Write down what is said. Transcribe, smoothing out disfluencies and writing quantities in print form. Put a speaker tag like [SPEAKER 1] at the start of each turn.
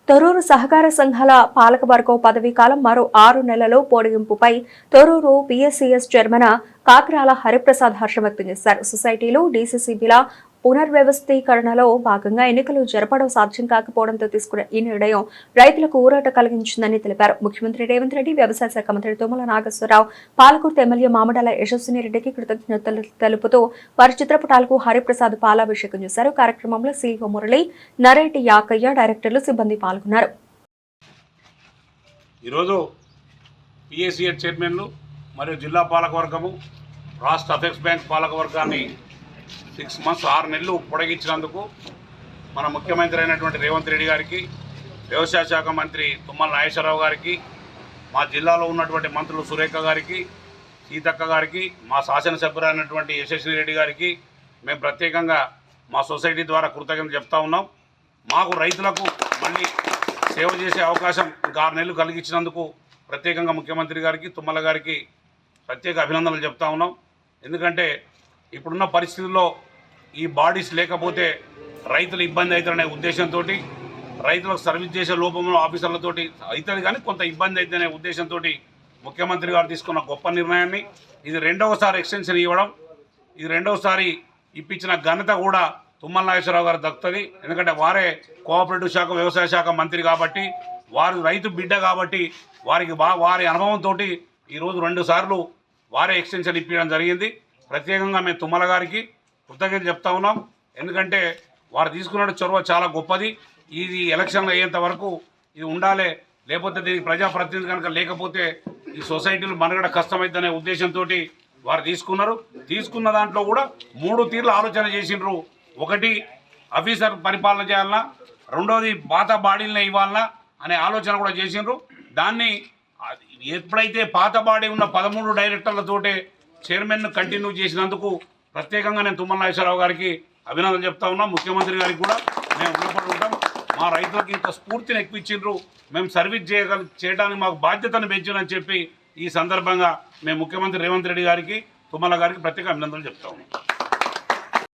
[SPEAKER 1] తొర్రూరు సహకార సంఘాల పాలకవర్గం పదవీ కాలం మరో 6 నెలల్లో పొడిగింపుపై తొర్రూరు పిఎస్సిఎస్ చైర్మన్ కాకరాల హరిప్రసాద్ హర్షం వ్యక్తం చేశారు. సొసైటీలో డీసీసీబీల పునర్వ్యవస్థీకరణలో భాగంగా ఎన్నికలు జరపడం సాధ్యం కాకపోవడంతో తీసుకున్న ఈ నిర్ణయం రైతులకు ఊరట కలిగించిందని తెలిపారు. ముఖ్యమంత్రి రేవంత్ రెడ్డి, వ్యవసాయ శాఖ మంత్రి తుమ్మల నాగేశ్వరరావు, పాలకుర్తి ఎమ్మెల్యే మామిడాల యశస్విని రెడ్డికి కృతజ్ఞతలు తెలుపుతూ వారి చిత్రపటాలకు హరిప్రసాద్ పాలాభిషేకం చేశారు. కార్యక్రమంలో సీఈఓ మురళి, నరేటి యాకయ్య, డైరెక్టర్లు, సిబ్బంది పాల్గొన్నారు.
[SPEAKER 2] ఈరోజు పిఎస్సిఎస్ చైర్మన్లు మరియు జిల్లా పాలకవర్గము, రాష్ట్ర అపెక్స్ బ్యాంక్ పాలకవర్గాన్ని 6 months 6 నెలలు పొడిగించినందుకు మన ముఖ్యమంత్రి అయినటువంటి రేవంత్ రెడ్డి గారికి, వ్యవసాయ శాఖ మంత్రి తుమ్మల నాగేశ్వరరావు గారికి, మా జిల్లాలో ఉన్నటువంటి మంత్రులు సురేఖ గారికి, సీతక్క గారికి, మా శాసనసభ్యులైనటువంటి యశస్వి రెడ్డి గారికి మేము ప్రత్యేకంగా మా సొసైటీ ద్వారా కృతజ్ఞతలు చెప్తా ఉన్నాం. మాకు రైతులకు మళ్ళీ సేవ చేసే అవకాశం ఇంకా 6 నెలలు కలిగించినందుకు ప్రత్యేకంగా ముఖ్యమంత్రి గారికి, తుమ్మల గారికి ప్రత్యేక అభినందనలు చెప్తా ఉన్నాం. ఎందుకంటే ఇప్పుడున్న పరిస్థితుల్లో ఈ బాడీస్ లేకపోతే రైతులు ఇబ్బంది అవుతారనే ఉద్దేశంతో, రైతులకు సర్వీస్ చేసే లోపంలో ఆఫీసర్లతోటి అవుతుంది కానీ కొంత ఇబ్బంది అవుతుందనే ఉద్దేశంతో ముఖ్యమంత్రి గారు తీసుకున్న గొప్ప నిర్ణయాన్ని, ఇది 2వసారి ఎక్స్టెన్షన్ ఇవ్వడం, ఇది 2వసారి ఇప్పించిన ఘనత కూడా తుమ్మల నాగేశ్వరరావు గారు దక్కుతుంది. ఎందుకంటే వారే కోఆపరేటివ్ శాఖ, వ్యవసాయ శాఖ మంత్రి కాబట్టి, వారు రైతు బిడ్డ కాబట్టి వారి అనుభవంతో ఈరోజు 2 సార్లు వారే ఎక్స్టెన్షన్ ఇప్పించడం జరిగింది. ప్రత్యేకంగా మేము తుమ్మల గారికి కృతజ్ఞత చెప్తా ఉన్నాం. ఎందుకంటే వారు తీసుకున్న చొరవ చాలా గొప్పది. ఇది ఎలక్షన్లు అయ్యేంత వరకు ఇది ఉండాలి, లేకపోతే దీనికి ప్రజాప్రతినిధి కనుక లేకపోతే ఈ సొసైటీలు మనగడ కష్టమైందనే ఉద్దేశంతో వారు తీసుకున్న దాంట్లో కూడా 3 తీర్ల ఆలోచన చేసిండ్రు. ఒకటి, ఆఫీసర్ పరిపాలన చేయాలన్నా, రెండోది పాత బాడీలనే ఇవ్వాలన్నా అనే ఆలోచన కూడా చేసిండ్రు. దాన్ని ఎప్పుడైతే పాత బాడీ ఉన్న 13 డైరెక్టర్లతోటే చైర్మన్ను కంటిన్యూ చేసినందుకు ప్రత్యేకంగా నేను తుమ్మల నాగేశ్వరరావు గారికి అభినందనలు చెప్తా ఉన్నాం. ముఖ్యమంత్రి గారికి కూడా మేము రుణపడి ఉంటాం. మా రైతులకు ఇంత స్ఫూర్తిని ఎక్కించిండ్రు, మేము సర్వీస్ చేయడానికి మాకు బాధ్యతను పెంచారని చెప్పి ఈ సందర్భంగా మేము ముఖ్యమంత్రి రేవంత్ రెడ్డి గారికి, తుమ్మల గారికి ప్రత్యేక అభినందనలు చెప్తా ఉన్నాం.